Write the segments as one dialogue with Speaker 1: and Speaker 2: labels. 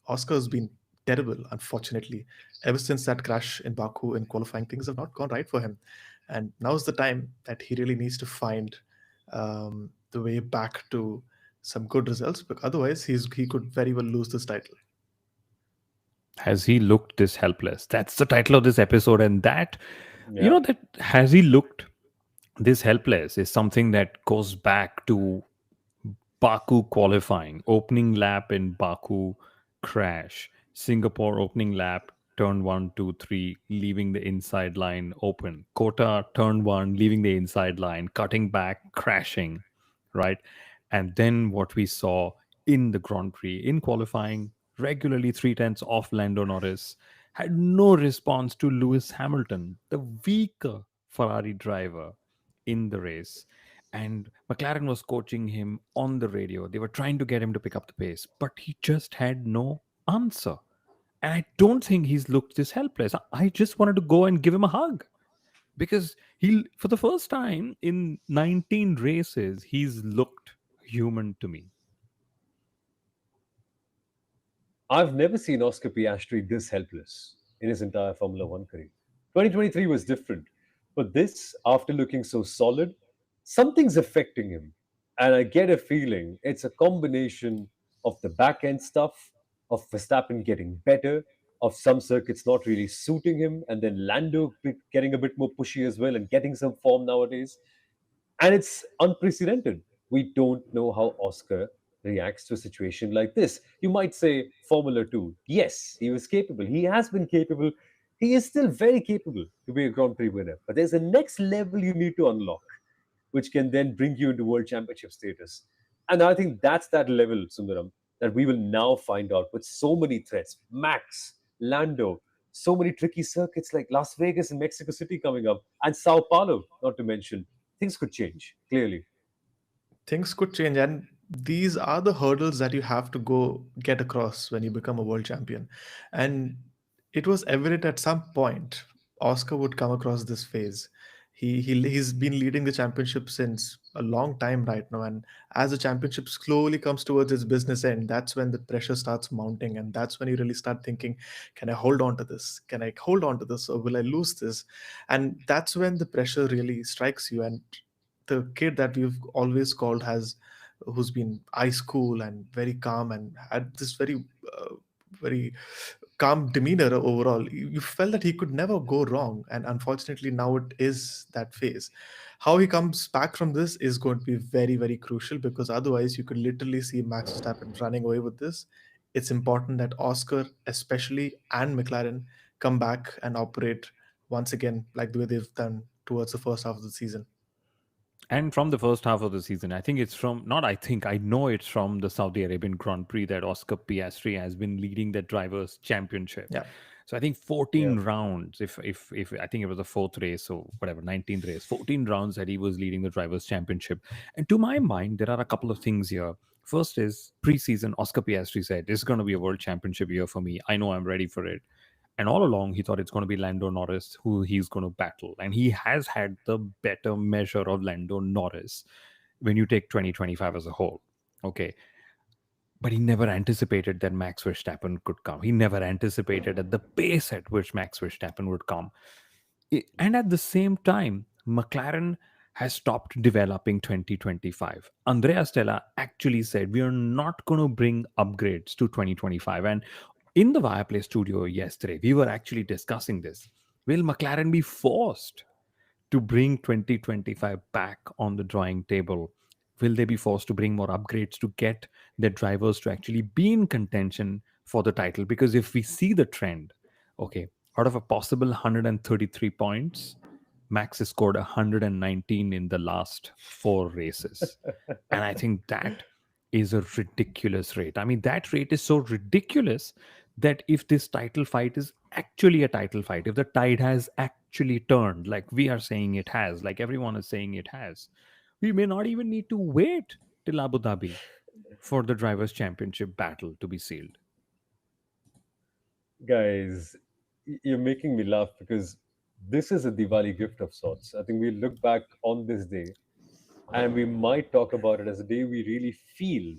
Speaker 1: Oscar's been terrible, unfortunately. Ever since that crash in Baku in qualifying, things have not gone right for him. And now's the time that he really needs to find the way back to some good results, but otherwise he could very well lose this title.
Speaker 2: Has he looked this helpless? That's the title of this episode. And that,
Speaker 3: Yeah.
Speaker 2: that has he looked this helpless is something that goes back to Baku qualifying, opening lap in Baku crash, Singapore opening lap, turn one, two, three, leaving the inside line open, COTA turn one, leaving the inside line, cutting back, crashing, right? And then what we saw in the Grand Prix, in qualifying, regularly 3/10 off Lando Norris, had no response to Lewis Hamilton, the weaker Ferrari driver in the race. And McLaren was coaching him on the radio. They were trying to get him to pick up the pace, but he just had no answer. And I don't think he's looked this helpless. I just wanted to go and give him a hug because for the first time in 19 races, he's looked human to me.
Speaker 3: I've never seen Oscar Piastri this helpless in his entire Formula One career. 2023 was different, but this, after looking so solid, something's affecting him. And I get a feeling it's a combination of the back end stuff, of Verstappen getting better, of some circuits not really suiting him, and then Lando getting a bit more pushy as well and getting some form nowadays. And it's unprecedented. We don't know how Oscar reacts to a situation like this. You might say Formula 2. Yes, he was capable. He has been capable. He is still very capable to be a Grand Prix winner. But there's a next level you need to unlock, which can then bring you into World Championship status. And I think that's that level, Sundaram, that we will now find out with so many threats. Max, Lando, so many tricky circuits like Las Vegas and Mexico City coming up, and Sao Paulo, not to mention. Things could change, clearly.
Speaker 1: Things could change, and these are the hurdles that you have to go get across when you become a world champion. And it was evident at some point Oscar would come across this phase. He's been leading the championship since a long time right now, and as the championship slowly comes towards its business end, that's when the pressure starts mounting, and that's when you really start thinking, can I hold on to this, can I hold on to this, or will I lose this? And that's when the pressure really strikes you. And the kid that we've always called has who's been ice cool and very calm and had this very calm demeanor overall, you felt that he could never go wrong, and unfortunately now it is that phase. How he comes back from this is going to be very, very crucial, because otherwise you could literally see Max Verstappen running away with this. It's important that Oscar especially and McLaren come back and operate once again like the way they've done towards the first half of the season.
Speaker 2: And from the first half of the season, I think it's from, not I think, I know it's from the Saudi Arabian Grand Prix that Oscar Piastri has been leading the Drivers' Championship.
Speaker 1: Yeah.
Speaker 2: So I think
Speaker 3: Yeah.
Speaker 2: 14 rounds, if I think it was the fourth race or whatever, 19th race, 14 rounds that he was leading the Drivers' Championship. And to my mind, there are a couple of things here. First is preseason, Oscar Piastri said, this is going to be a World Championship year for me. I know I'm ready for it. And all along, he thought it's going to be Lando Norris who he's going to battle. And he has had the better measure of Lando Norris when you take 2025 as a whole. Okay. But he never anticipated that Max Verstappen could come. He never anticipated at the pace at which Max Verstappen would come. And at the same time, McLaren has stopped developing 2025. Andrea Stella actually said, we are not going to bring upgrades to 2025. And in the Viaplay studio yesterday, we were actually discussing this. Will McLaren be forced to bring 2025 back on the drawing table? Will they be forced to bring more upgrades to get their drivers to actually be in contention for the title? Because if we see the trend, okay, out of a possible 133 points, Max has scored 119 in the last four races. And I think that is a ridiculous rate. I mean, that rate is so ridiculous that if this title fight is actually a title fight, if the tide has actually turned, like we are saying it has, like everyone is saying it has, we may not even need to wait till Abu Dhabi for the Drivers' Championship battle to be sealed.
Speaker 3: Guys, you're making me laugh because this is a Diwali gift of sorts. I think we look back on this day and we might talk about it as a day we really feel,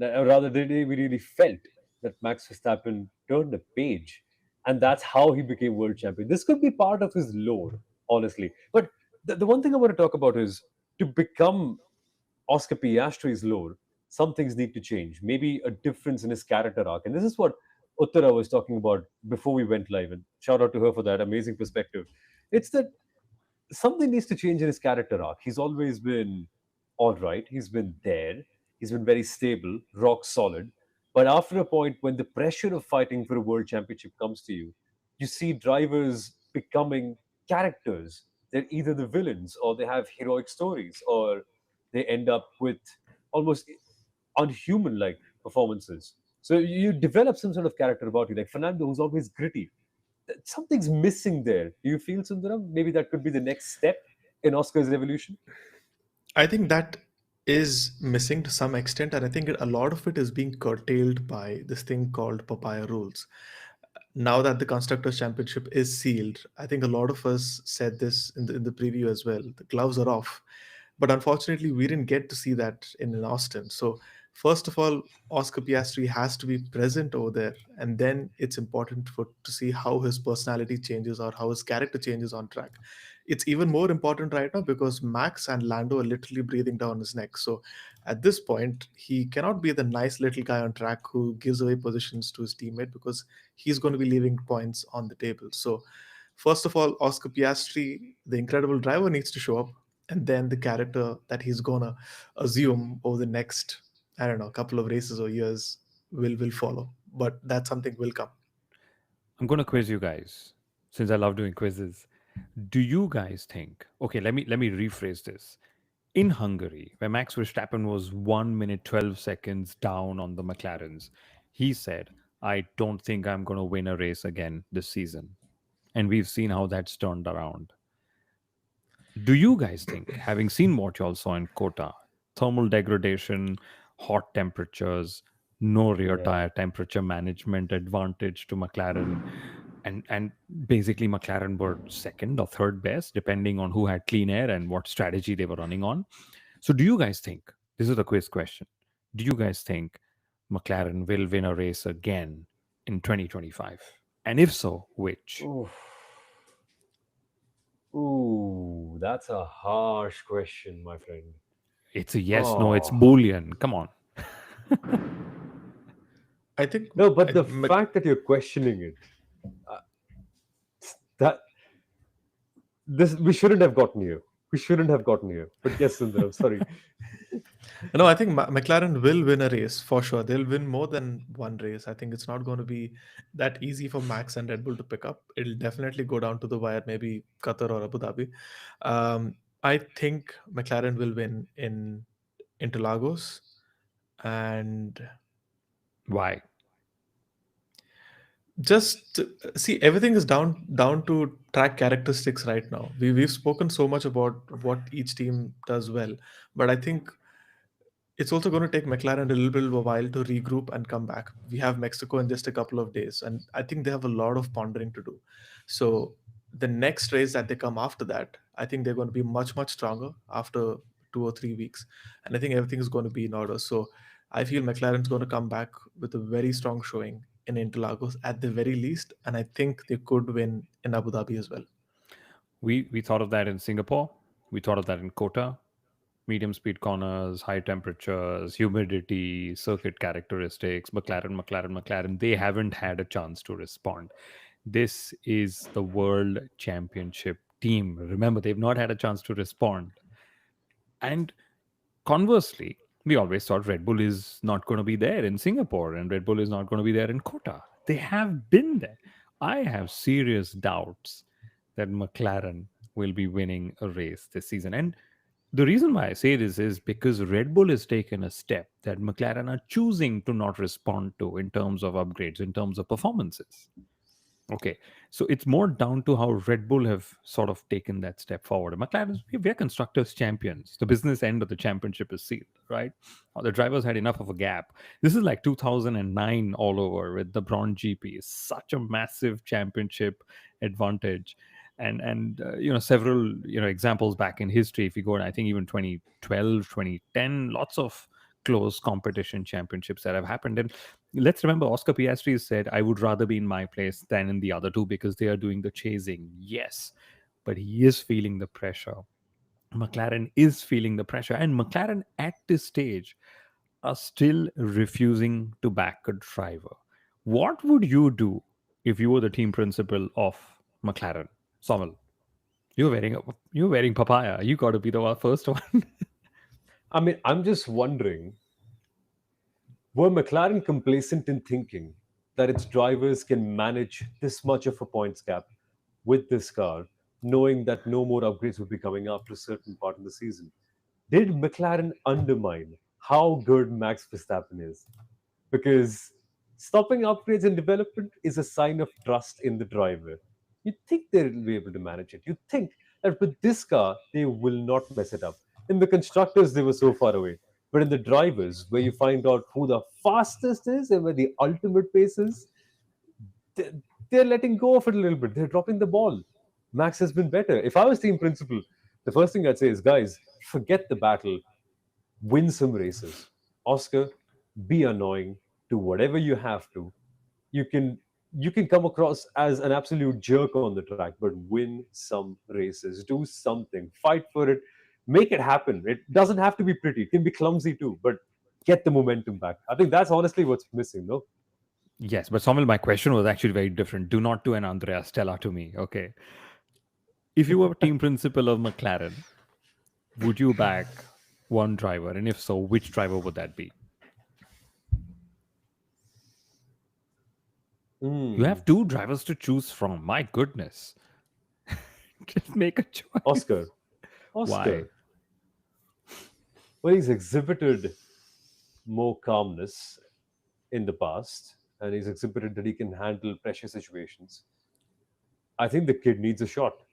Speaker 3: or rather, the day we really felt that Max Verstappen turned a page, and that's how he became world champion. This could be part of his lore, honestly. But the one thing I want to talk about is to become Oscar Piastri's lore, some things need to change. Maybe a difference in his character arc. And this is what Uttara was talking about before we went live. And shout out to her for that amazing perspective. It's that something needs to change in his character arc. He's always been all right. He's been there. He's been very stable, rock solid. But after a point when the pressure of fighting for a world championship comes to you, you see drivers becoming characters. They're either the villains or they have heroic stories or they end up with almost unhuman like performances. So you develop some sort of character about you, like Fernando, who's always gritty. Something's missing there. Do you feel, Sundaram? Maybe that could be the next step in Oscar's evolution.
Speaker 1: I think that is missing to some extent, and I think a lot of it is being curtailed by this thing called papaya rules. Now that the constructors championship is sealed, I think a lot of us said this in the preview as well. The gloves are off, but unfortunately, we didn't get to see that in Austin. So first of all, Oscar Piastri has to be present over there, and then it's important for to see how his personality changes or how his character changes on track. It's even more important right now because Max and Lando are literally breathing down his neck. So at this point, he cannot be the nice little guy on track who gives away positions to his teammate because he's going to be leaving points on the table. So first of all, Oscar Piastri, the incredible driver, needs to show up, and then the character that he's gonna assume over the next, I don't know, couple of races or years will follow. But that something will come.
Speaker 2: I'm going to quiz you guys since I love doing quizzes. Do you guys think? Okay, let me rephrase this. In Hungary, where Max Verstappen was 1 minute 12 seconds down on the McLarens, he said, "I don't think I'm going to win a race again this season." And we've seen how that's turned around. Do you guys think, having seen what you all saw in COTA, thermal degradation, hot temperatures, no rear
Speaker 3: Yeah.
Speaker 2: tire temperature management advantage to McLaren, and basically McLaren were second or third best, depending on who had clean air and what strategy they were running on. So, do you guys think this is a quiz question? Do you guys think McLaren will win a race again in 2025? And if so, which?
Speaker 3: Ooh, ooh, that's a harsh question, my friend.
Speaker 2: It's a yes, no, it's
Speaker 3: Oh,
Speaker 2: Boolean. Come on.
Speaker 1: I think
Speaker 3: no, but
Speaker 1: I,
Speaker 3: the fact that you're questioning it, uh, that this we shouldn't have gotten here. We shouldn't have gotten here. But yes, Sundaram, sorry.
Speaker 1: no, I think McLaren will win a race for sure. They'll win more than one race. I think it's not going to be that easy for Max and Red Bull to pick up. It'll definitely go down to the wire, maybe Qatar or Abu Dhabi. I think McLaren will win in Interlagos, and
Speaker 2: Why?
Speaker 1: just see, everything is down to track characteristics right now. We've spoken so much about what each team does well, but I think it's also going to take McLaren a little bit of a while to regroup and come back. We have Mexico in just a couple of days, and I think they have a lot of pondering to do. So the next race that they come after that, I think they're going to be much stronger after 2 or 3 weeks, and I think everything is going to be in order. So I feel McLaren's going to come back with a very strong showing in Interlagos at the very least, and I think they could win in Abu Dhabi as well.
Speaker 2: We thought of that in Singapore. We thought of that in COTA. Medium speed corners, high temperatures, humidity, circuit characteristics, McLaren. They haven't had a chance to respond. This is the world championship team. Remember, they've not had a chance to respond. And conversely, we always thought Red Bull is not going to be there in Singapore and Red Bull is not going to be there in COTA. They have been there. I have serious doubts that McLaren will be winning a race this season. And the reason why I say this is because Red Bull has taken a step that McLaren are choosing to not respond to in terms of upgrades, in terms of performances. Okay, so it's more down to how Red Bull have sort of taken that step forward. McLaren, we're constructors champions. The business end of the championship is sealed, right? The drivers had enough of a gap. This is like 2009 all over with the Braun GP. Such a massive championship advantage, and several examples back in history. If you go, I think even 2012, 2010, lots of close competition championships that have happened. And let's remember Oscar Piastri said, I would rather be in my place than in the other two because they are doing the chasing. Yes, but he is feeling the pressure. McLaren is feeling the pressure, and McLaren at this stage are still refusing to back a driver. What would you do if you were the team principal of McLaren? Soumil, you're wearing papaya. You got to be the first one.
Speaker 3: I mean, I'm just wondering, were McLaren complacent in thinking that its drivers can manage this much of a points gap with this car, knowing that no more upgrades would be coming after a certain part in the season? Did McLaren undermine how good Max Verstappen is? Because stopping upgrades and development is a sign of trust in the driver. You think they'll be able to manage it. You think that with this car, they will not mess it up. In the constructors, they were so far away. But in the drivers, where you find out who the fastest is and where the ultimate pace is, they- they're letting go of it a little bit. They're dropping the ball. Max has been better. If I was team principal, the first thing I'd say is, guys, forget the battle, win some races. Oscar, be annoying, do whatever you have to. You can you can come across as an absolute jerk on the track, but win some races, do something, fight for it, make it happen. It doesn't have to be pretty, it can be clumsy too, but get the momentum back. I think that's honestly what's missing, no?
Speaker 2: Yes, but Soumil, my question was actually very different. Do not to an Andrea Stella to me. Okay. If you were team principal of McLaren, would you back one driver? And if so, which driver would that be? You
Speaker 3: Hmm.
Speaker 2: have two drivers to choose from. My goodness. Just make a choice.
Speaker 3: Oscar.
Speaker 2: Why?
Speaker 3: Oscar. Well, he's exhibited more calmness in the past, and he's exhibited that he can handle pressure situations. I think the kid needs a shot.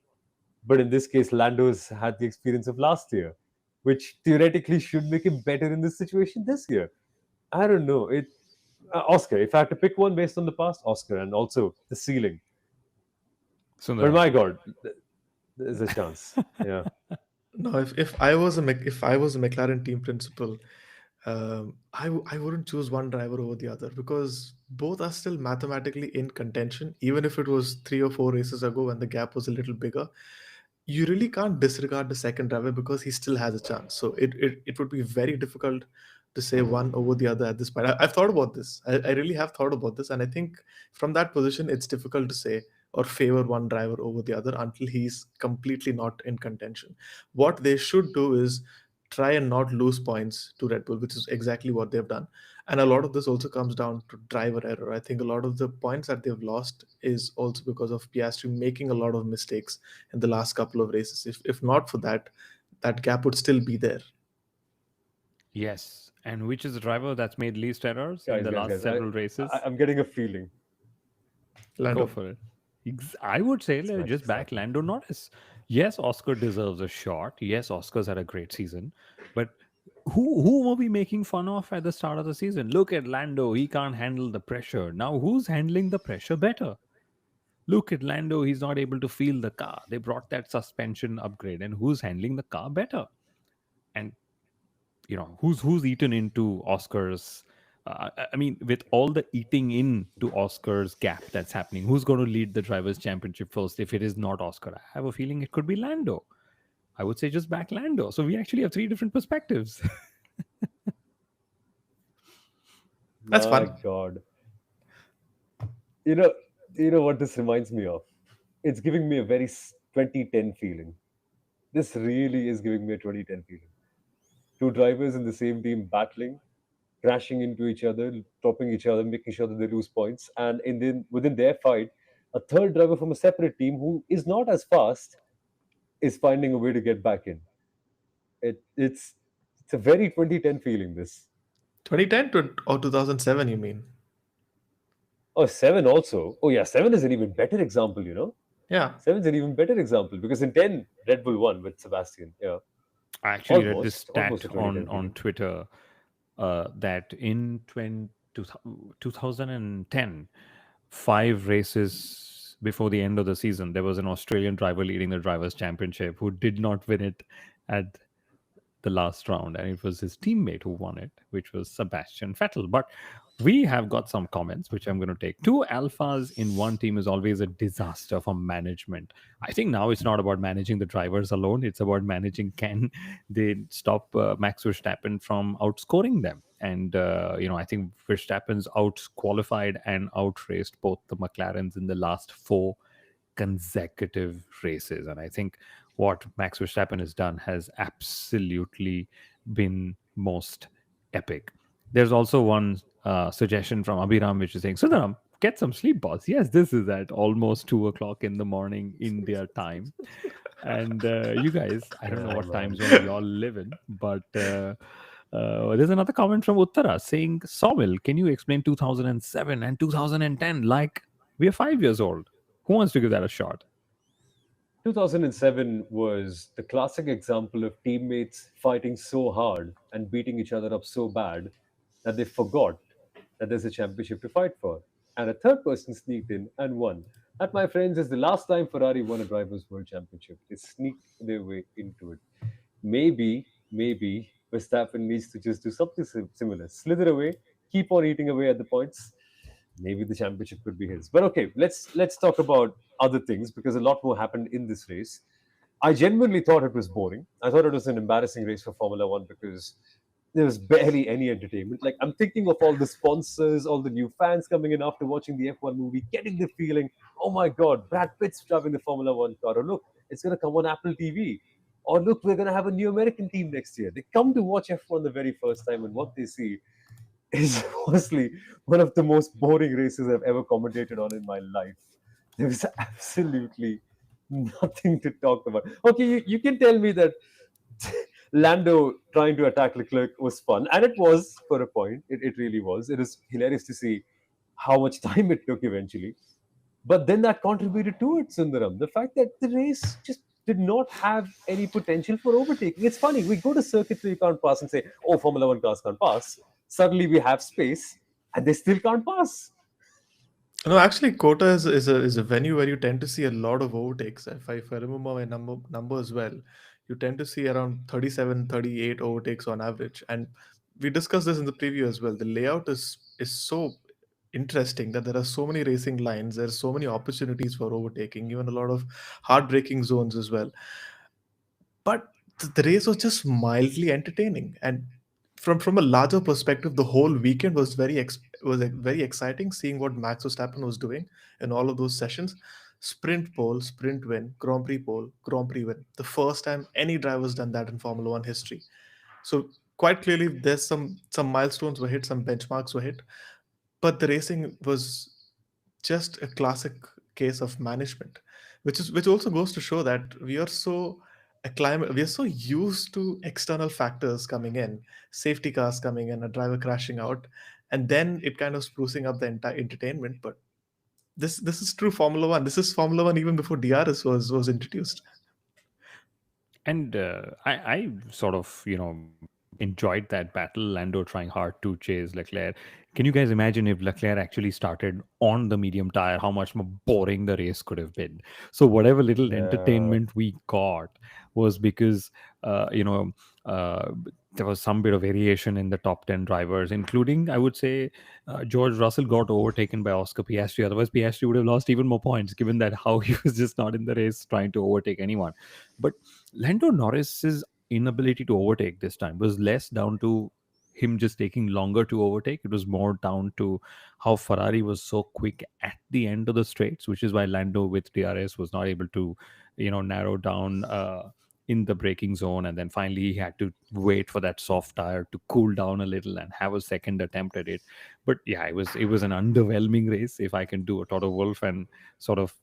Speaker 3: But in this case, Lando's had the experience of last year, which theoretically should make him better in this situation this year. I don't know. Oscar. If I had to pick one based on the past, Oscar, and also the ceiling. But
Speaker 2: Sundaram.
Speaker 3: my God, there's a chance. Yeah.
Speaker 1: No, if I was if I was a McLaren team principal, I wouldn't choose one driver over the other because both are still mathematically in contention. Even if it was 3 or 4 races ago when the gap was a little bigger, you really can't disregard the second driver because he still has a chance. So it would be very difficult to say one over the other at this point. I've thought about this. I really have thought about this. And I think from that position, it's difficult to say or favor one driver over the other until he's completely not in contention. What they should do is try and not lose points to Red Bull, which is exactly what they've done. And a lot of this also comes down to driver error. I think a lot of the points that they've lost is also because of Piastri making a lot of mistakes in the last couple of races. If not for that, that gap would still be there.
Speaker 2: Yes. And which is the driver that's made least errors in
Speaker 3: Guys,
Speaker 2: the
Speaker 3: guys,
Speaker 2: last
Speaker 3: guys.
Speaker 2: several races?
Speaker 3: I'm getting a feeling.
Speaker 2: Go
Speaker 1: Lando.
Speaker 2: for it. I would say
Speaker 3: It's Max
Speaker 2: just back
Speaker 3: Verstappen.
Speaker 2: Lando Norris. Yes, Oscar deserves a shot. Yes, Oscar's had a great season. But who were we making fun of at the start of the season? Look at Lando. He can't handle the pressure. Now, who's handling the pressure better? Look at Lando. He's not able to feel the car. They brought that suspension upgrade. And who's handling the car better? And who's eaten into Oscars. I mean, with all the eating into Oscars gap that's happening, who's going to lead the drivers championship first if it is not Oscar? I have a feeling it could be Lando. I would say just back Lando. So we actually have three different perspectives.
Speaker 1: That's
Speaker 3: My
Speaker 1: fun.
Speaker 3: God. You know, you know what this reminds me of? It's giving me a very 2010 feeling. This really is giving me a 2010 feeling. Two drivers in the same team battling, crashing into each other, topping each other, making sure that they lose points. And then within their fight, a third driver from a separate team who is not as fast is finding a way to get back in. It's a very 2010 feeling. This
Speaker 1: 2010 or 2007, you mean?
Speaker 3: oh seven also. Oh yeah, seven is an even better example.
Speaker 1: Yeah.
Speaker 3: Seven's an even better example because in 10 Red Bull won with Sebastian. Yeah,
Speaker 2: I actually read this
Speaker 3: almost
Speaker 2: stat
Speaker 3: a
Speaker 2: on
Speaker 3: 2010
Speaker 2: on
Speaker 3: feeling.
Speaker 2: Twitter that in 2010, 5 races before the end of the season, there was an Australian driver leading the Drivers' Championship who did not win it at the last round, and it was his teammate who won it, which was Sebastian Vettel. But We have got some comments which I'm going to take. Two alphas in one team is always a disaster for management. I think now it's not about managing the drivers alone, it's about managing can they stop Max Verstappen from outscoring them. And I think Verstappen's out qualified and outraced both the McLarens in the last four consecutive races. And I think what Max Verstappen has done has absolutely been most epic. There's also one suggestion from Abhiram, which is saying, Sundaram, get some sleep, boss. Yes, this is at almost 2 o'clock in the morning India time. And you guys, I don't know
Speaker 3: Yeah,
Speaker 2: what time
Speaker 3: man.
Speaker 2: zone you all live in, but there's another comment from Uttara saying, Soumil, can you explain 2007 and 2010 like we are 5 years old? Who wants to give that a shot?
Speaker 3: 2007 was the classic example of teammates fighting so hard and beating each other up so bad that they forgot that there's a championship to fight for. And a third person sneaked in and won. That, my friends, is the last time Ferrari won a Drivers' World Championship. They sneaked their way into it. Maybe Verstappen needs to just do something similar. Slither away, keep on eating away at the points. Maybe the championship could be his. But okay, let's talk about other things because a lot more happened in this race. I genuinely thought it was boring. I thought it was an embarrassing race for Formula One because there was barely any entertainment. Like I'm thinking of all the sponsors, all the new fans coming in after watching the F1 movie, getting the feeling, oh my God, Brad Pitt's driving the Formula One car. Or look, it's going to come on Apple TV. Or look, we're going to have a new American team next year. They come to watch F1 the very first time, and what they see is honestly one of the most boring races I've ever commentated on in my life. There was absolutely nothing to talk about. Okay, you can tell me that Lando trying to attack Leclerc was fun, and it was for a point. It really was. It is hilarious to see how much time it took eventually. But then that contributed to it, Sundaram. The fact that the race just did not have any potential for overtaking. It's funny. We go to circuits where you can't pass and say, oh, Formula One cars can't pass. Suddenly we have space and they still can't pass.
Speaker 1: No, actually, COTA is a venue where you tend to see a lot of overtakes. If I remember my numbers well, you tend to see around 37, 38 overtakes on average. And we discussed this in the preview as well. The layout is so interesting that there are so many racing lines. There are so many opportunities for overtaking, even a lot of hard braking zones as well. But the race was just mildly entertaining, and from a larger perspective, the whole weekend was very exciting, seeing what Max Verstappen was doing in all of those sessions. Sprint pole, sprint win, Grand Prix pole, Grand Prix win, the first time any driver's done that in Formula One history. So quite clearly there's some milestones were hit, some benchmarks were hit, but the racing was just a classic case of management, which also goes to show that we are so used to external factors coming in, safety cars coming in, a driver crashing out, and then it kind of sprucing up the entire entertainment. But this is true Formula One. This is Formula One even before DRS was introduced.
Speaker 2: And I sort of, enjoyed that battle. Lando trying hard to chase Leclerc. Can you guys imagine if Leclerc actually started on the medium tire, how much more boring the race could have been? So whatever little
Speaker 3: Yeah.
Speaker 2: entertainment we got was because, uh, you know, uh, there was some bit of variation in the top 10 drivers, including, I would say, George Russell got overtaken by Oscar Piastri. Otherwise, Piastri would have lost even more points, given that how he was just not in the race trying to overtake anyone. But Lando Norris's inability to overtake this time was less down to him just taking longer to overtake. It was more down to how Ferrari was so quick at the end of the straights, which is why Lando with DRS was not able to, narrow down in the braking zone. And then finally he had to wait for that soft tire to cool down a little and have a second attempt at it. But yeah, it was an underwhelming race. If I can do a Toto Wolff and sort of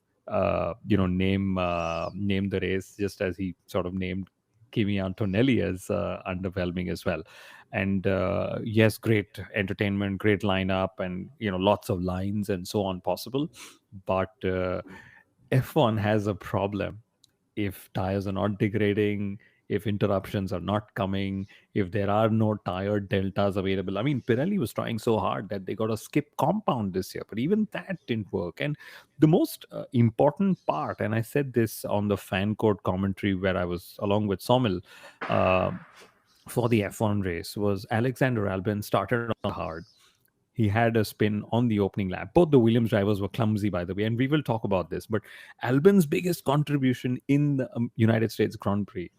Speaker 2: name the race just as he sort of named Kimi Antonelli as underwhelming as well. And yes, great entertainment, great lineup, and lots of lines and so on possible. But F1 has a problem if tires are not degrading, if interruptions are not coming, if there are no tire deltas available. I mean, Pirelli was trying so hard that they got a skip compound this year, but even that didn't work. And the most important part, and I said this on the fan court commentary where I was along with Soumil uh, for the F1 race, was Alexander Albon started on hard. He had a spin on the opening lap. Both the Williams drivers were clumsy, by the way, and we will talk about this. But Albon's biggest contribution in the United States Grand Prix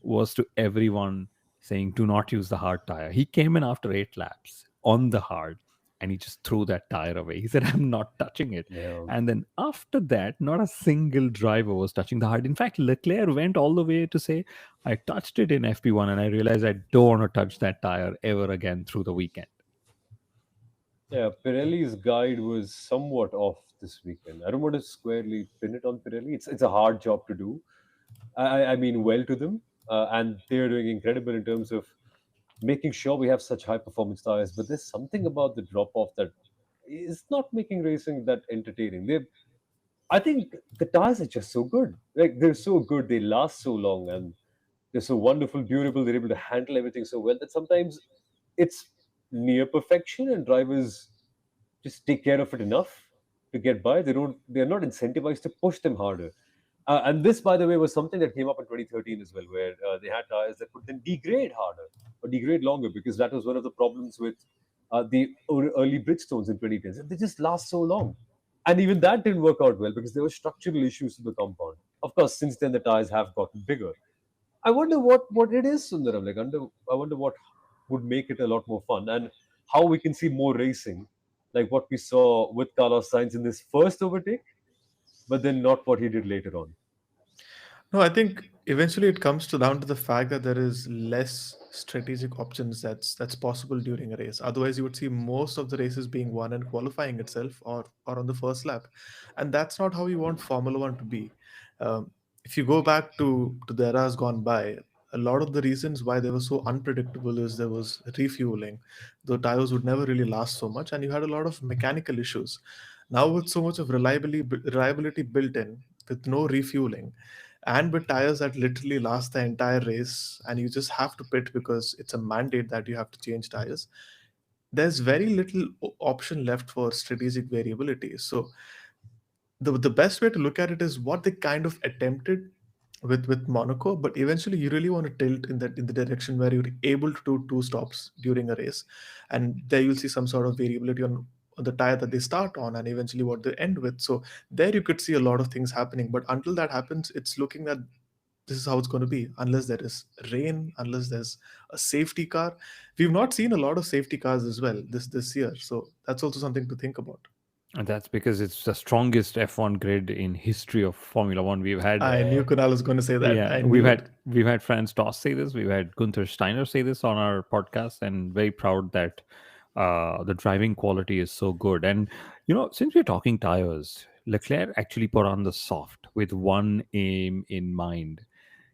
Speaker 2: was to everyone saying, do not use the hard tire. He came in after 8 laps on the hard and he just threw that tire away. He said, I'm not touching it.
Speaker 3: Yeah.
Speaker 2: And then after that, not a single driver was touching the hard. In fact, Leclerc went all the way to say, I touched it in FP1 and I realized I don't want to touch that tire ever again through the weekend.
Speaker 3: Yeah, Pirelli's guide was somewhat off this weekend. I don't want to squarely pin it on Pirelli. It's a hard job to do. I mean well to them, and they're doing incredible in terms of making sure we have such high performance tires. But there's something about the drop off that is not making racing that entertaining. I think the tires are just so good. Like they're so good, they last so long, and they're so wonderful, durable. They're able to handle everything so well that sometimes it's near perfection, and drivers just take care of it enough to get by. They're not incentivized to push them harder. And this, by the way, was something that came up in 2013 as well, where they had tires that could then degrade harder or degrade longer, because that was one of the problems with the early Bridgestones in 2010s. They just last so long. And even that didn't work out well because there were structural issues to the compound. Of course, since then the tires have gotten bigger. I wonder what it is, Sundaram. I wonder what would make it a lot more fun, and how we can see more racing, like what we saw with Carlos Sainz in this first overtake, but then not what he did later on.
Speaker 1: No, I think eventually it comes to down to the fact that there is less strategic options that's possible during a race. Otherwise, you would see most of the races being won in qualifying itself or on the first lap, and that's not how you want Formula One to be. If you go back to the eras gone by, a lot of the reasons why they were so unpredictable is there was refueling. The tires would never really last so much, and you had a lot of mechanical issues. Now, with so much of reliability built in, with no refueling, and with tires that literally last the entire race, and you just have to pit because it's a mandate that you have to change tires, there's very little option left for strategic variability. So the best way to look at it is what they kind of attempted with Monaco, but eventually you really want to tilt in the direction where you're able to do two stops during a race, and there you'll see some sort of variability on the tire that they start on and eventually what they end with. So there you could see a lot of things happening, but until that happens, it's looking that this is how it's going to be unless there is rain, unless there's a safety car. We've not seen a lot of safety cars as well this year, so that's also something to think about.
Speaker 2: And that's because it's the strongest F1 grid in history of Formula One. We've had
Speaker 1: I knew Kunal was going to say that.
Speaker 2: Yeah,
Speaker 1: I
Speaker 2: we've
Speaker 1: knew it.
Speaker 2: had we've had Franz Toss say this. We've had Gunther Steiner say this on our podcast, and very proud that the driving quality is so good. And since we're talking tires, Leclerc actually put on the soft with one aim in mind.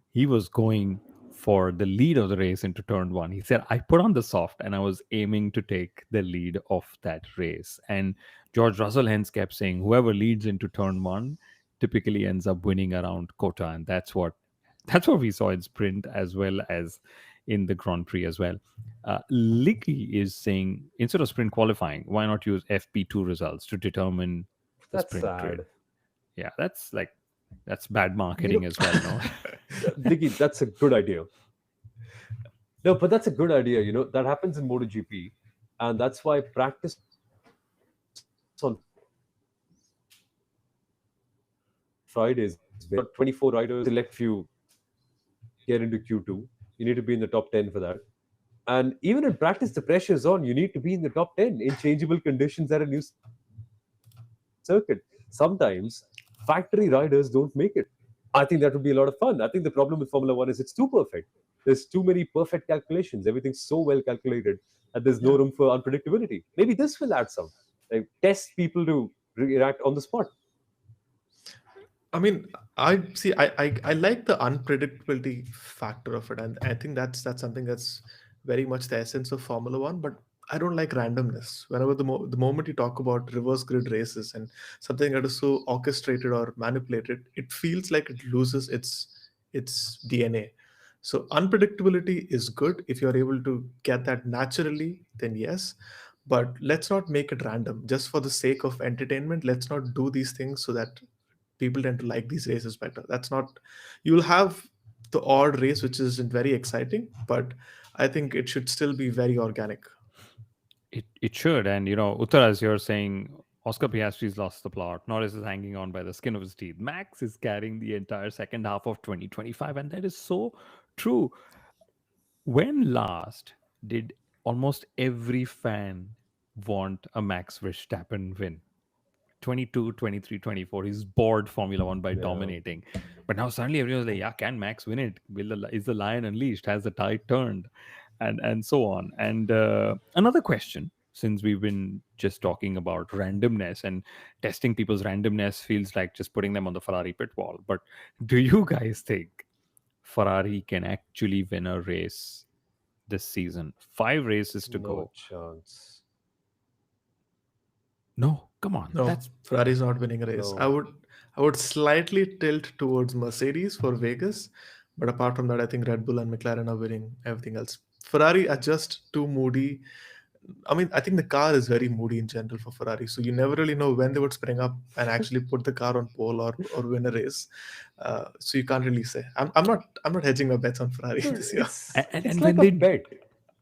Speaker 2: He was going for the lead of the race into turn one. He said, I put on the soft and I was aiming to take the lead of that race. And George Russell hence kept saying, whoever leads into turn one typically ends up winning around COTA. And that's what we saw in sprint as well as in the Grand Prix as well. Licky is saying, instead of sprint qualifying, why not use FP2 results to determine the
Speaker 3: That's
Speaker 2: sprint grid?
Speaker 3: sad.
Speaker 2: Yeah, that's bad
Speaker 3: You know,
Speaker 2: marketing as well, no?
Speaker 3: Vicky, that's a good idea. No, but that's a good idea. That happens in MotoGP, and that's why practice on Fridays is very important. You've got 24 riders, select few get into Q2. You need to be in the top 10 for that. And even in practice, the pressure is on. You need to be in the top 10 in changeable conditions at a new circuit. Sometimes factory riders don't make it. I think that would be a lot of fun. I think the problem with Formula One is it's too perfect. There's too many perfect calculations. Everything's so well calculated that there's no room
Speaker 1: Yeah.
Speaker 3: for unpredictability. Maybe this will add some. Like, test people to react on the spot.
Speaker 1: I mean, I like the unpredictability factor of it, and I think that's something that's very much the essence of Formula One. But I don't like randomness. Whenever the moment you talk about reverse grid races and something that is so orchestrated or manipulated, it feels like it loses its DNA. So unpredictability is good if you're able to get that naturally. Then yes, but let's not make it random just for the sake of entertainment. Let's not do these things so that people tend to like these races better. That's not, you'll have the odd race which isn't very exciting, but I think it should still be very organic.
Speaker 2: It should. And, Uttara, as you're saying, Oscar Piastri's lost the plot. Norris is hanging on by the skin of his teeth. Max is carrying the entire second half of 2025. And that is so true. When last did almost every fan want a Max Verstappen win? 22, 23, 24. He's bored Formula One by
Speaker 3: Yeah.
Speaker 2: dominating. But now suddenly everyone's like, yeah, can Max win it? Is the lion unleashed? Has the tide turned? And so on. And another question, since we've been just talking about randomness and testing people's randomness feels like just putting them on the Ferrari pit wall. But do you guys think Ferrari can actually win a race this season? 5 races to
Speaker 3: No
Speaker 2: go.
Speaker 3: chance.
Speaker 2: No, come on.
Speaker 1: No,
Speaker 2: That's
Speaker 1: Ferrari is not winning a race.
Speaker 3: No.
Speaker 1: I would slightly tilt towards Mercedes for Vegas, but apart from that, I think Red Bull and McLaren are winning everything else. Ferrari are just too moody. I mean, I think the car is very moody in general for Ferrari, so you never really know when they would spring up and actually put the car on pole or win a race. So you can't really say. I'm not hedging my bets on Ferrari
Speaker 3: No,
Speaker 1: this year.
Speaker 3: it's
Speaker 2: and
Speaker 3: like
Speaker 2: when
Speaker 3: a
Speaker 2: they
Speaker 3: pet.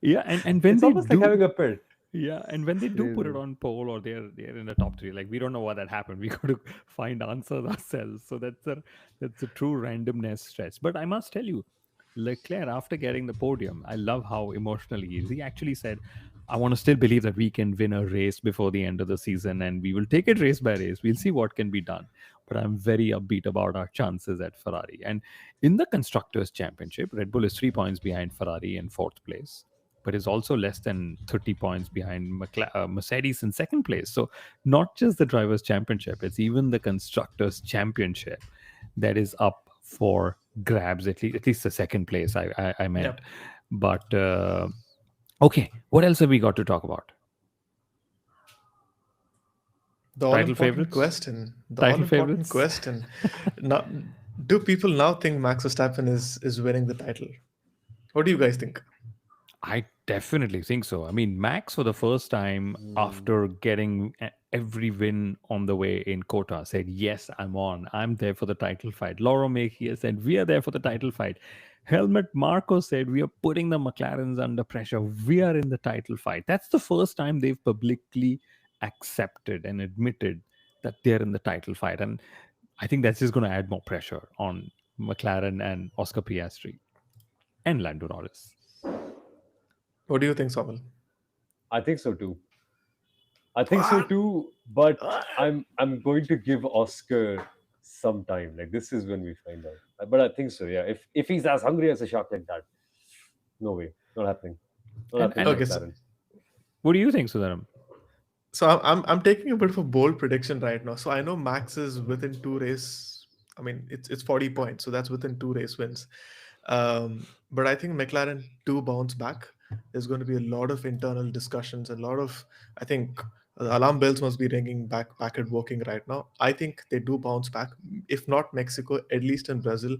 Speaker 2: yeah and when
Speaker 3: It's
Speaker 2: they
Speaker 3: almost like
Speaker 2: do
Speaker 3: having a pet.
Speaker 2: yeah and when they do put it
Speaker 3: Crazy.
Speaker 2: on pole or they're in the top three, like we don't know what that happened. We got to find answers ourselves. So that's a true randomness stretch. But I must tell you, Leclerc, after getting the podium, I love how emotional he is. He actually said, I want to still believe that we can win a race before the end of the season, and we will take it race by race. We'll see what can be done. But I'm very upbeat about our chances at Ferrari. And in the Constructors' Championship, Red Bull is 3 points behind Ferrari in fourth place, but is also less than 30 points behind Mercedes in second place. So, not just the Drivers' Championship, it's even the Constructors' Championship that is up for grabs, at least the second place, I meant.
Speaker 1: Yep.
Speaker 2: But okay, what else have we got to talk about?
Speaker 1: The all
Speaker 2: Title
Speaker 1: important
Speaker 2: favorites?
Speaker 1: question. The all
Speaker 2: Title
Speaker 1: important
Speaker 2: favorites?
Speaker 1: question. Now, do people now think Max Verstappen is winning the title? What do you guys think?
Speaker 2: I definitely think so. I mean, Max, for the first time
Speaker 3: Mm,
Speaker 2: after getting every win on the way in COTA, said, yes, I'm on. I'm there for the title fight. Laura Mejia said, we are there for the title fight. Helmut Marko said, we are putting the McLarens under pressure. We are in the title fight. That's the first time they've publicly accepted and admitted that they're in the title fight. And I think that's just going to add more pressure on McLaren and Oscar Piastri and Lando Norris.
Speaker 1: What do you think, Soumil?
Speaker 3: I think so too. I think so too. But I'm going to give Oscar some time. Like this is when we find out. But I think so. Yeah. If he's as hungry as a shark like that, no way, not happening. Not
Speaker 2: And
Speaker 3: happening,
Speaker 2: and
Speaker 1: Okay, so
Speaker 3: McLaren.
Speaker 2: what do you think, Sundaram?
Speaker 1: I'm taking a bit of a bold prediction right now. So I know Max is within two race. I mean, it's 40 points, so that's within two race wins. But I think McLaren do bounce back. There's going to be a lot of internal discussions, a lot of I think alarm bells must be ringing back at working right now. I think they do bounce back. If not Mexico, at least in Brazil.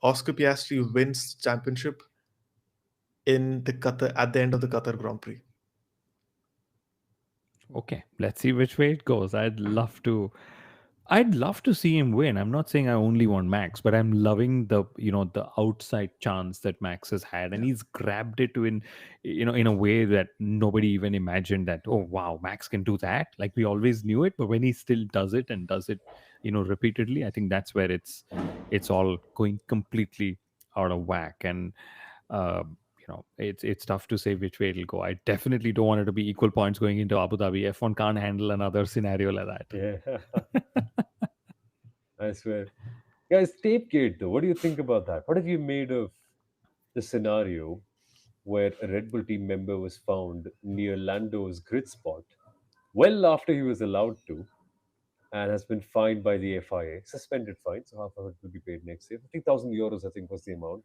Speaker 1: Oscar Piastri wins championship in the Qatar at the end of the Qatar Grand Prix.
Speaker 2: Okay, let's see which way it goes. I'd love to see him win. I'm not saying I only want Max, but I'm loving the outside chance that Max has had, and
Speaker 1: Yeah.
Speaker 2: he's grabbed it in a way that nobody even imagined that. Oh wow, Max can do that. Like we always knew it, but when he still does it and does it, repeatedly, I think that's where it's all going completely out of whack. And it's tough to say which way it'll go. I definitely don't want it to be equal points going into Abu Dhabi. F1 can't handle another scenario like
Speaker 3: Yeah.
Speaker 2: that.
Speaker 3: I swear. Guys, tape gate though. What do you think about that? What have you made of the scenario where a Red Bull team member was found near Lando's grid spot well after he was allowed to and has been fined by the FIA, suspended fine, so half of it will be paid next year. 50,000 euros, I think, was the amount.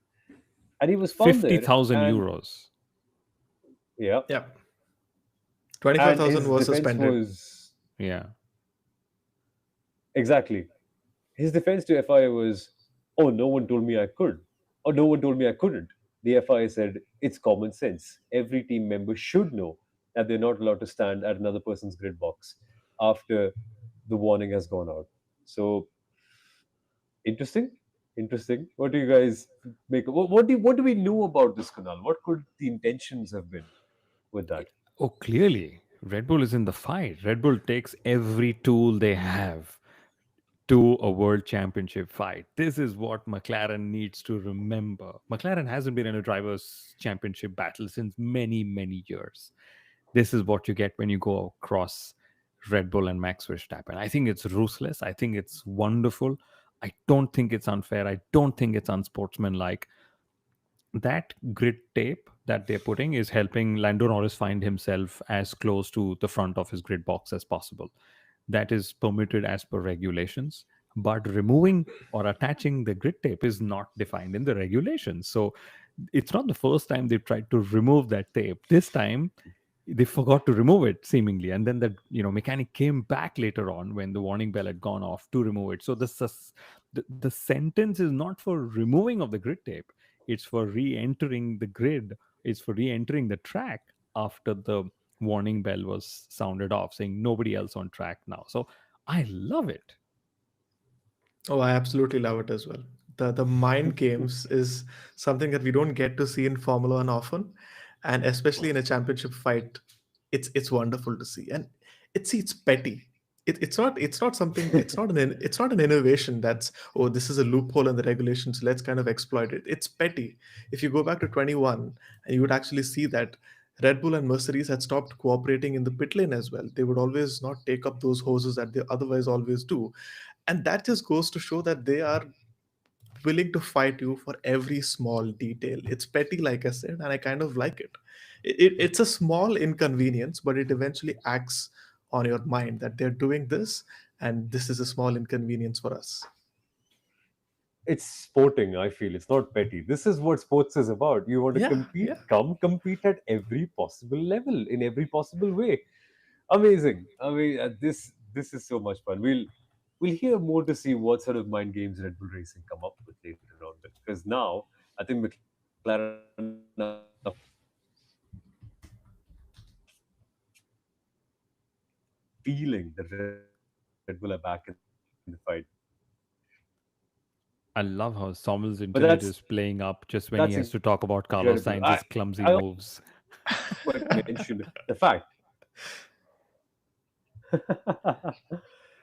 Speaker 3: And he was found
Speaker 2: Fifty
Speaker 3: there,
Speaker 2: thousand
Speaker 3: and
Speaker 2: euros.
Speaker 3: yeah,
Speaker 1: Yeah.
Speaker 3: and
Speaker 1: 25,000
Speaker 3: his
Speaker 1: was
Speaker 3: defense
Speaker 1: suspended.
Speaker 3: was
Speaker 2: Yeah.
Speaker 3: exactly his defense to FIA was, "Oh, no one told me I could, or no one told me I couldn't." The FIA said it's common sense. Every team member should know that they're not allowed to stand at another person's grid box after the warning has gone out. So interesting, interesting. What do you guys make? What do we know about this, Kunal? What could the intentions have been with that?
Speaker 2: Oh, clearly, Red Bull is in the fight. Red Bull takes every tool they have to a world championship fight. This is what McLaren needs to remember. McLaren hasn't been in a drivers' championship battle since many, many years. This is what you get when you go across Red Bull and Max Verstappen. I think it's ruthless. I think it's wonderful. I don't think it's unfair. I don't think it's unsportsmanlike. That grid tape that they're putting is helping Lando Norris find himself as close to the front of his grid box as possible. That is permitted as per regulations, but removing or attaching the grid tape is not defined in the regulations. So it's not the first time they've tried to remove that tape. This time they forgot to remove it seemingly, and then the mechanic came back later on when the warning bell had gone off to remove it. So the sentence is not for removing of the grid tape, it's for re-entering the grid, it's for re-entering the track after the warning bell was sounded off saying nobody else on track now. So I love it.
Speaker 1: Oh, I absolutely love it as well. The mind games is something that we don't get to see in Formula One often, and especially in a championship fight, it's wonderful to see. And it's petty. It's not something. It's not an innovation. That's, oh, this is a loophole in the regulations. Let's kind of exploit it. It's petty. If you go back to 21, and you would actually see that Red Bull and Mercedes had stopped cooperating in the pit lane as well. They would always not take up those hoses that they otherwise always do, and that just goes to show that they are willing to fight you for every small detail. It's petty, like I said, and I kind of like it. It's a small inconvenience, but it eventually acts on your mind that they're doing this, and this is a small inconvenience for us.
Speaker 3: It's sporting, I feel. It's not petty. This is what sports is about. You want to
Speaker 1: Yeah,
Speaker 3: compete?
Speaker 1: yeah.
Speaker 3: Come compete at every possible level, in every possible way. Amazing. I mean, this is so much fun. We'll hear more to see what sort of mind games Red Bull Racing come up with later on. Because now I think McLaren are feeling that Red Bull are back in the fight.
Speaker 2: I love how Soumil's
Speaker 3: But
Speaker 2: internet
Speaker 3: that's
Speaker 2: is playing up just when he
Speaker 3: that's
Speaker 2: has to talk about
Speaker 3: incredible.
Speaker 2: Carlos
Speaker 3: I
Speaker 2: Sainz's clumsy
Speaker 3: also might
Speaker 2: moves.
Speaker 3: mention the fact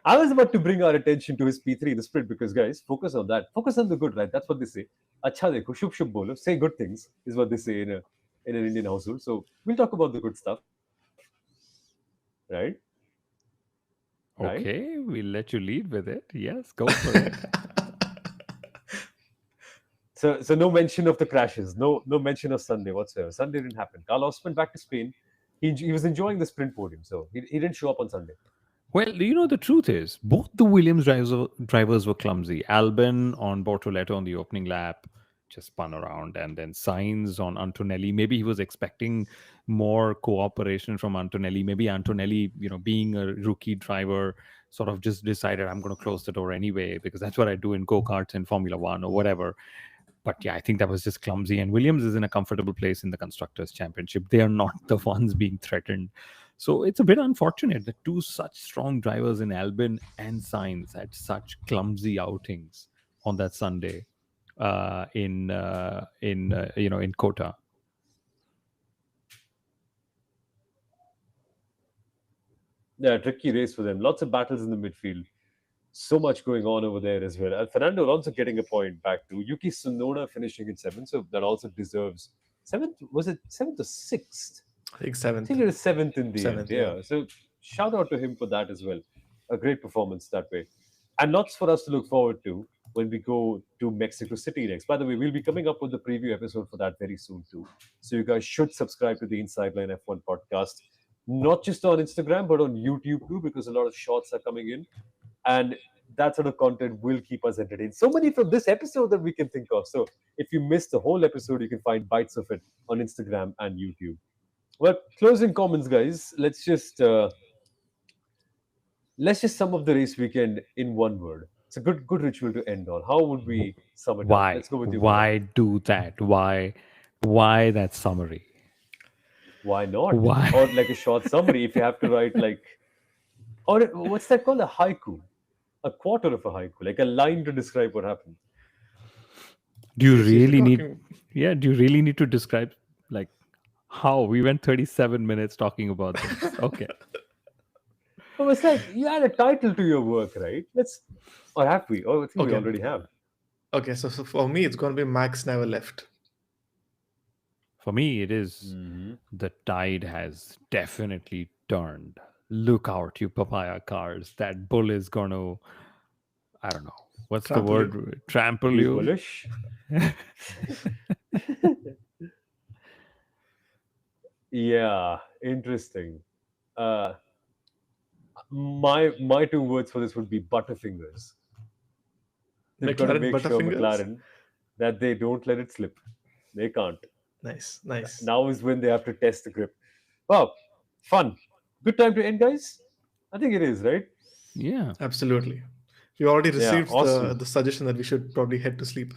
Speaker 3: I was about to bring our attention to his P3 in the sprint because, guys, focus on that. Focus on the good, right? That's what they say. Acha dekho, shub shub bolo. Say good things is what they say in an Indian household. So we'll talk about the good stuff, right? Right?
Speaker 2: Okay, we'll let you lead with it. Yes, go for it.
Speaker 3: So no mention of the crashes. No mention of Sunday whatsoever. Sunday didn't happen. Carlos went back to Spain. He was enjoying the sprint podium, so he didn't show up on Sunday.
Speaker 2: Well, the truth is, both the drivers were clumsy. Albon on Bortoleto on the opening lap just spun around, and then Sainz on Antonelli. Maybe he was expecting more cooperation from Antonelli. Maybe Antonelli, being a rookie driver, sort of just decided, I'm going to close the door anyway, because that's what I do in go-karts and Formula One or whatever. But yeah, I think that was just clumsy. And Williams is in a comfortable place in the Constructors' Championship. They are not the ones being threatened. So it's a bit unfortunate that two such strong drivers in Albon and Sainz had such clumsy outings on that Sunday in COTA.
Speaker 3: Yeah, tricky race for them. Lots of battles in the midfield. So much going on over there as well. And Fernando Alonso getting a point back to Yuki Tsunoda finishing in seventh, so that also deserves seventh. Was it seventh or sixth?
Speaker 1: I think
Speaker 3: I think
Speaker 1: seventh.
Speaker 3: it was seventh in the end.
Speaker 1: Seventh, yeah.
Speaker 3: Yeah. So shout out to him for that as well. A great performance that way. And lots for us to look forward to when we go to Mexico City next. By the way, we'll be coming up with the preview episode for that very soon too. So you guys should subscribe to the Inside Line F1 podcast, not just on Instagram, but on YouTube too, because a lot of shorts are coming in. And that sort of content will keep us entertained. So many from this episode that we can think of. So if you missed the whole episode, you can find bites of it on Instagram and YouTube. Well, closing comments, guys. Let's just sum up the race weekend in one word. It's a good ritual to end on. How would we sum it up?
Speaker 2: Why?
Speaker 3: Let's go with you, Kunal.
Speaker 2: Why do that? Why that summary?
Speaker 3: Why not?
Speaker 2: Why?
Speaker 3: Or like a short summary if you have to write like, or what's that called? A haiku, a quarter of a haiku, like a line to describe what happened.
Speaker 2: Do you
Speaker 1: See, if you're
Speaker 2: really need
Speaker 1: talking,
Speaker 2: yeah, do you really need to describe like How? We went 37 minutes talking about this. Okay.
Speaker 3: Oh, it's like you had a title to your work, right? Or have we? Oh, I think we
Speaker 1: Okay.
Speaker 3: already have.
Speaker 1: Okay, so for me, it's going to be Max never left.
Speaker 2: For me, it is
Speaker 3: Hmm.
Speaker 2: the tide has definitely turned. Look out, you papaya cars. That bull is going to, I don't know, what's the
Speaker 1: Trample you.
Speaker 2: word? Trample
Speaker 3: Be
Speaker 2: you?
Speaker 3: bullish. Yeah, interesting. Uh, my two words for this would be butterfingers. They've got to
Speaker 1: McLaren
Speaker 3: make sure
Speaker 1: Butterfingers.
Speaker 3: McLaren that they don't let it slip. They can't.
Speaker 1: Nice, nice.
Speaker 3: Now is when they have to test the grip. Wow, fun. Good time to end, guys. I think it is, right?
Speaker 2: Yeah.
Speaker 1: Absolutely. We already
Speaker 3: Yeah,
Speaker 1: received
Speaker 3: awesome.
Speaker 1: the suggestion that we should probably head to sleep.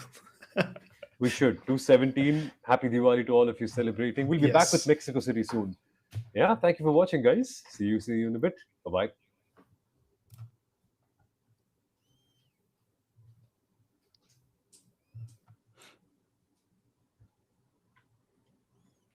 Speaker 3: We should. 217. Happy Diwali to all of you celebrating. We'll be back with
Speaker 1: Yes.
Speaker 3: Mexico City soon. Yeah, thank you for watching, guys. See you in a bit. Bye bye.